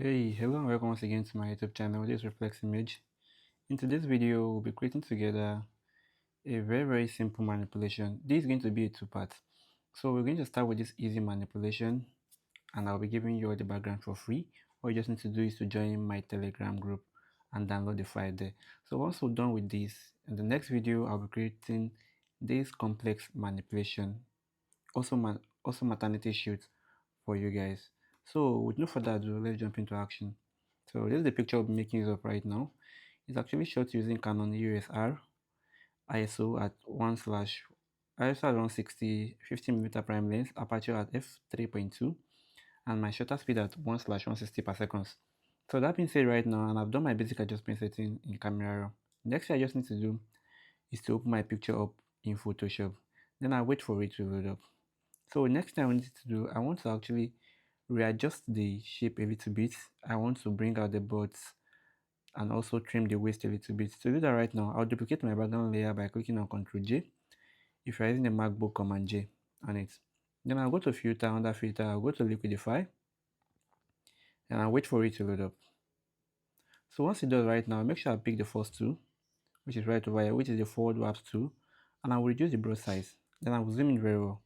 Hey, hello and welcome once again to my YouTube channel. This is Reflex Image. In today's video, we'll be creating together a very simple manipulation. This is going to be a two-part. So we're going to start with this easy manipulation, and I'll be giving you all the background for free. All you just need to do is to join my Telegram group and download the file there. So once we're done with this, in the next video, I'll be creating this complex manipulation, also maternity shoot for you guys. So with no further ado, let's jump into action. So this is the picture I'll be making use of right now. It's actually shot using Canon USR ISO at 1 slash ISO at 160 50mm prime lens, aperture at f3.2, and my shutter speed at 1 slash 160 per second. So that being said right now, and I've done my basic adjustment setting in Camera Raw. Next thing I just need to do is to open my picture up in Photoshop. Then I wait for it to load up. So next thing I need to do, I want to actually readjust the shape a little bit. I want to bring out the buds and also trim the waist a little bit. To do that right now, I'll duplicate my background layer by clicking on Ctrl J. If you're using a MacBook, Command J on it. Then I'll go to filter, under filter, I'll go to liquidify and I'll wait for it to load up. So once it does right now, make sure I pick the first two, which is right over here, which is the forward warp tool, and I will reduce the brush size. Then I will zoom in very well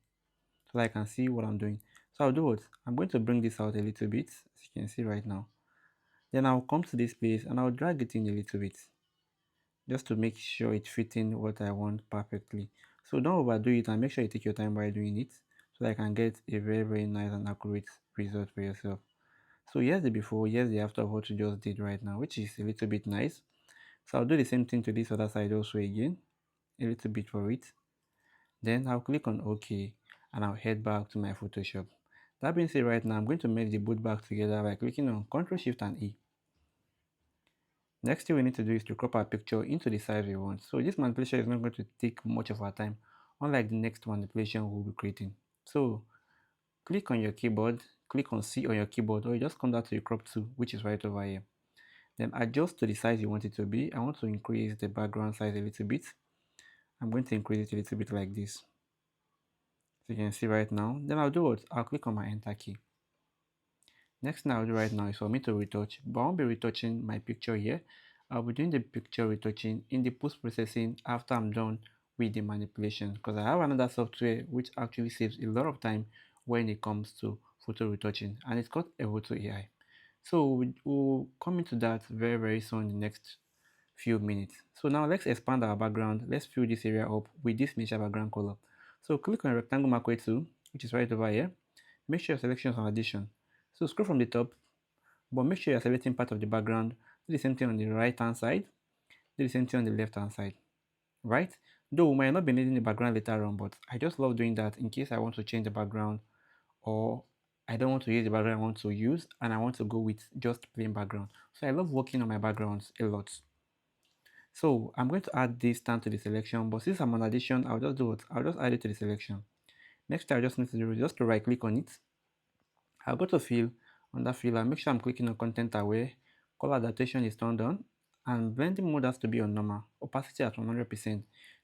so that I can see what I'm doing. So I'll do what? I'm going to bring this out a little bit, as you can see right now. Then I'll come to this place and I'll drag it in a little bit, just to make sure it's fitting what I want perfectly. So don't overdo it and make sure you take your time while doing it so that I can get a very nice and accurate result for yourself. So here's the before, here's the after of what you just did right now, which is a little bit nice. So I'll do the same thing to this other side also again, a little bit for it. Then I'll click on OK and I'll head back to my Photoshop. That being said right now, I'm going to merge the both back together by clicking on Ctrl Shift and E. Next thing we need to do is to crop our picture into the size we want. So this manipulation is not going to take much of our time, unlike the next manipulation we'll be creating. So click on your keyboard, click on C on your keyboard, or you just come down to the crop tool, which is right over here. Then adjust to the size you want it to be. I want to increase the background size a little bit. I'm going to increase it a little bit like this. So you can see right now. Then I'll do what? I'll click on my enter key. Next thing I'll do right now is for me to retouch, but I won't be retouching my picture here. I'll be doing the picture retouching in the post-processing after I'm done with the manipulation, because I have another software which actually saves a lot of time when it comes to photo retouching, and it's called Photo AI. So we'll come into that very soon in the next few minutes. So now let's expand our background. Let's fill this area up with this major background color. So click on rectangle marquee tool, which is right over here. Make sure your selection is on addition. So scroll from the top, but make sure you're selecting part of the background. Do the same thing on the right hand side. Do the same thing on the left hand side. Right? Though we might not be needing the background later on, but I just love doing that in case I want to change the background, or I don't want to use the background I want to use and I want to go with just plain background. So I love working on my backgrounds a lot. So I'm going to add this down to the selection, but since I'm on addition, I'll just do what? I'll just add it to the selection. Next, I just need to do is just to right click on it. I'll go to fill, under fill, and make sure I'm clicking on content aware, color adaptation is turned on, and blending mode has to be on normal, opacity at 100%.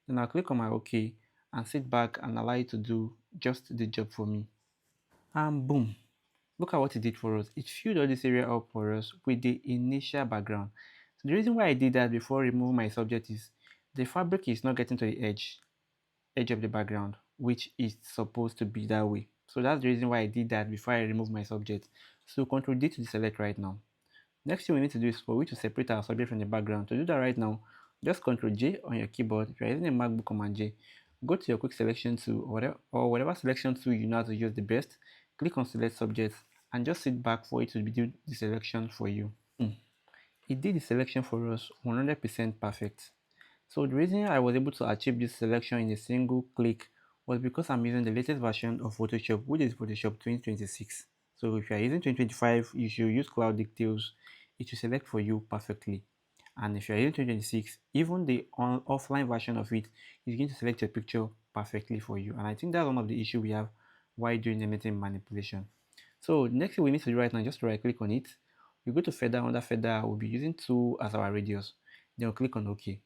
Then I'll click on my OK and sit back and allow it to do just the job for me. And boom, look at what it did for us. It filled all this area up for us with the initial background. So the reason why I did that before removing my subject is the fabric is not getting to the edge of the background, which is supposed to be that way. So that's the reason why I did that before I remove my subject. So Ctrl D to deselect right now. Next thing we need to do is for we to separate our subject from the background. To do that right now, just Ctrl J on your keyboard. If you're using a MacBook, Command J, go to your quick selection tool or whatever selection tool you know how to use the best. Click on select subject and just sit back for it to do the selection for you. It did the selection for us 100% perfect. So the reason I was able to achieve this selection in a single click was because I'm using the latest version of Photoshop, which is Photoshop 2026. So if you are using 2025, you should use Cloud Details. It will select for you perfectly. And if you are using 2026, even the offline version of it is going to select your picture perfectly for you. And I think that's one of the issues we have while doing anything manipulation. So next thing we need to do right now is just right click on it. We go to feather, under feather, we'll be using 2 as our radius. Then we'll click on OK.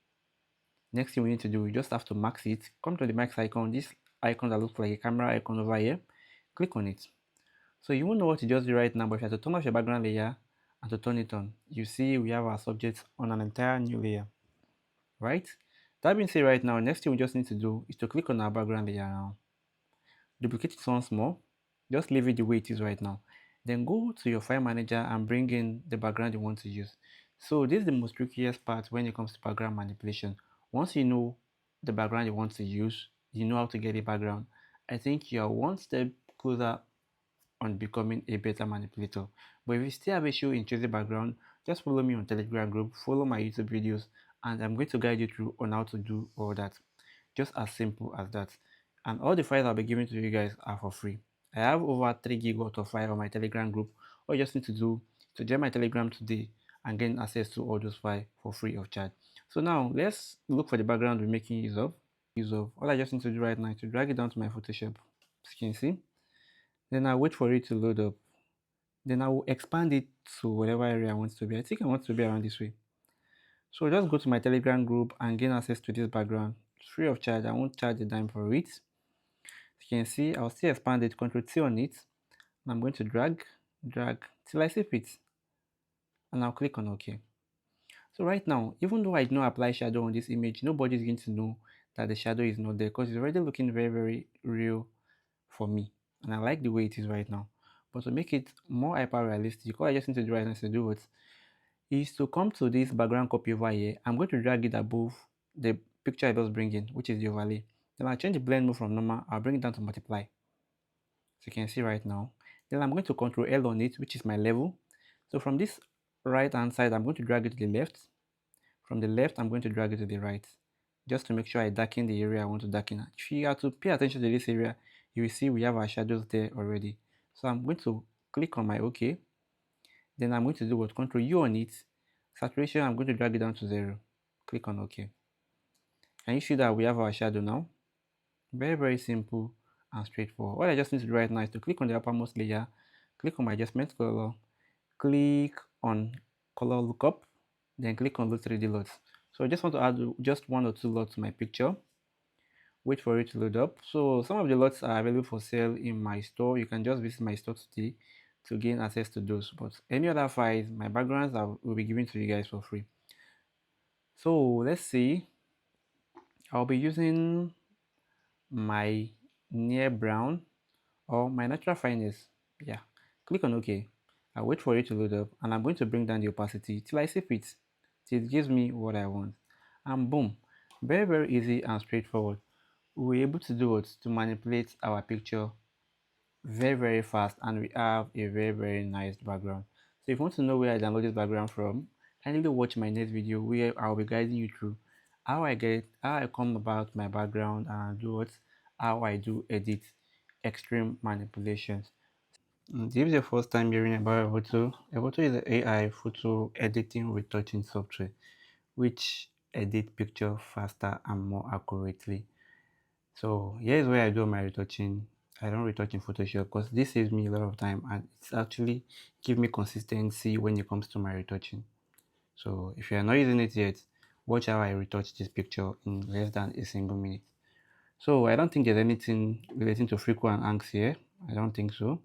Next thing we need to do, we just have to max it. Come to the max icon, this icon that looks like a camera icon over here. Click on it. So you won't know what to just do right now, but if you have to turn off your background layer and to turn it on, you see we have our subject on an entire new layer, right? That being said, right now, next thing we just need to do is to click on our background layer now. Duplicate it once more. Just leave it the way it is right now. Then go to your file manager and bring in the background you want to use. So this is the most trickiest part when it comes to background manipulation. Once you know the background you want to use, you know how to get the background, I think you are one step closer on becoming a better manipulator. But if you still have issue in choosing background, just follow me on Telegram group, follow my YouTube videos, and I'm going to guide you through on how to do all that. Just as simple as that. And all the files I'll be giving to you guys are for free. I have over 3 gig worth of file on my Telegram group. All you just need to do is to join my Telegram today and gain access to all those files for free of charge. So now let's look for the background we're making use of. All I just need to do right now is to drag it down to my Photoshop. As you can see. Then I'll wait for it to load up. Then I will expand it to whatever area I want it to be. I think I want it to be around this way. So just go to my Telegram group and gain access to this background. It's free of charge. I won't charge a dime for it. As you can see, I'll still expand it, Control T on it. And I'm going to drag till I see fit. And I'll click on OK. So right now, even though I do not apply shadow on this image, nobody's going to know that the shadow is not there because it's already looking very, very real for me. And I like the way it is right now. But to make it more hyper realistic, all I just need to do right now is to do what is to come to this background copy over here. I'm going to drag it above the picture I was bringing, which is the overlay. Then I'll change the blend mode from normal. I'll bring it down to multiply. So you can see right now. Then I'm going to control L on it, which is my level. So from this right hand side, I'm going to drag it to the left. From the left, I'm going to drag it to the right, just to make sure I darken the area I want to darken. If you have to pay attention to this area, you will see we have our shadows there already. So I'm going to click on my OK. Then I'm going to do what? Control U on it. Saturation, I'm going to drag it down to 0. Click on OK. Can you see that we have our shadow now? Very, very simple and straightforward. What I just need to do right now is to click on the uppermost layer, click on my adjustment color, click on color lookup, then click on those 3D lots. So I just want to add just 1 or 2 lots to my picture. Wait for it to load up. So some of the lots are available for sale in my store. You can just visit my store today to gain access to those. But any other files, my backgrounds will be given to you guys for free. So let's see. I'll be using my near brown or my natural fineness. Yeah. Click on OK. I'll wait for it to load up and I'm going to bring down the opacity till I see fit. Till it gives me what I want. And boom. Very, very easy and straightforward. We were able to do it to manipulate our picture very, very fast, and we have a very, very nice background. So if you want to know where I download this background from, kindly watch my next video where I'll be guiding you through how I come about my background and do what how I do edit extreme manipulations. If this is your first time hearing about a photo is an AI photo editing retouching software which edit picture faster and more accurately. So here's where I do my retouching. I don't retouch in Photoshop because this saves me a lot of time and it's actually give me consistency when it comes to my retouching. So if you are not using it yet, watch how I retouch this picture in less than a single minute. So I don't think there's anything relating to frequent and angst here. I don't think so.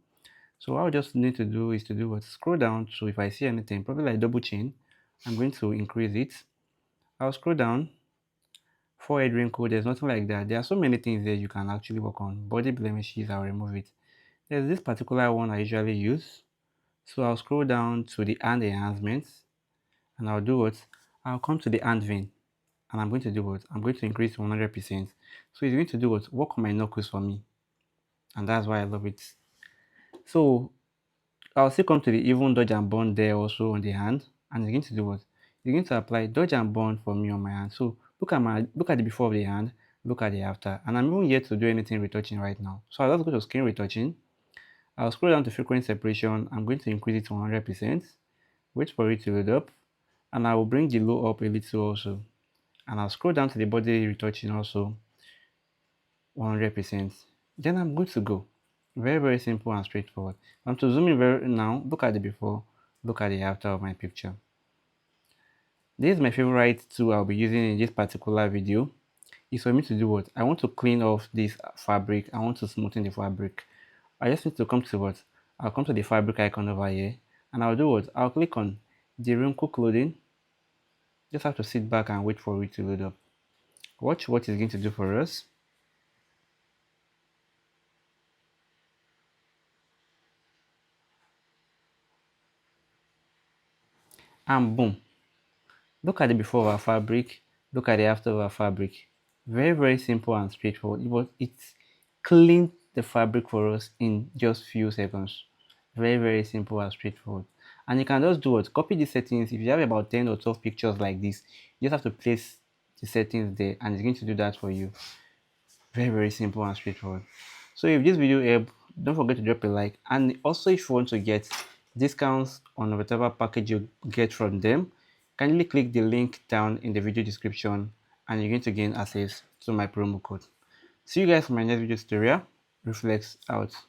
So what I just need to do is to do what? Scroll down. So if I see anything, probably like double chain, I'm going to increase it. I'll scroll down. Forehead wrinkle, there's nothing like that. There are so many things there you can actually work on. Body blemishes, I'll remove it. There's this particular one I usually use. So I'll scroll down to the hand enhancements and I'll do what? I'll come to the hand vein and I'm going to do what? I'm going to increase to 100%. So it's going to do what? Work on my knuckles for me. And that's why I love it. So I'll still come to the even dodge and burn there also on the hand. And it's going to do what? It's going to apply dodge and burn for me on my hand. So look at the before of the hand, look at the after. And I'm even yet to do anything retouching right now. So I'll just go to screen retouching. I'll scroll down to frequency separation. I'm going to increase it to 100%. Wait for it to load up. And I will bring the low up a little also. And I'll scroll down to the body retouching also 100%. Then I'm good to go. Very, very simple and straightforward. I'm to zoom in very now. Look at the before, look at the after of my picture. This is my favorite tool I'll be using in this particular video. Is for me to do what? I want to clean off this fabric. I want to smoothen the fabric. I just need to come to what? I'll come to the fabric icon over here And I'll do what? I'll click on the room cook loading. Just have to sit back and wait for it to load up. Watch what it's going to do for us. And boom. Look at the before of our fabric. Look at the after of our fabric. Very, very simple and straightforward. It's cleaned the fabric for us in just few seconds. Very, very simple and straightforward. And you can just do it. Copy the settings. If you have about 10 or 12 pictures like this, you just have to place the settings there and it's going to do that for you. Very, very simple and straightforward. So if this video helped, don't forget to drop a like. And also if you want to get discounts on whatever package you get from them, kindly click the link down in the video description and you're going to gain access to my promo code. See you guys in my next video tutorial. Reflex out.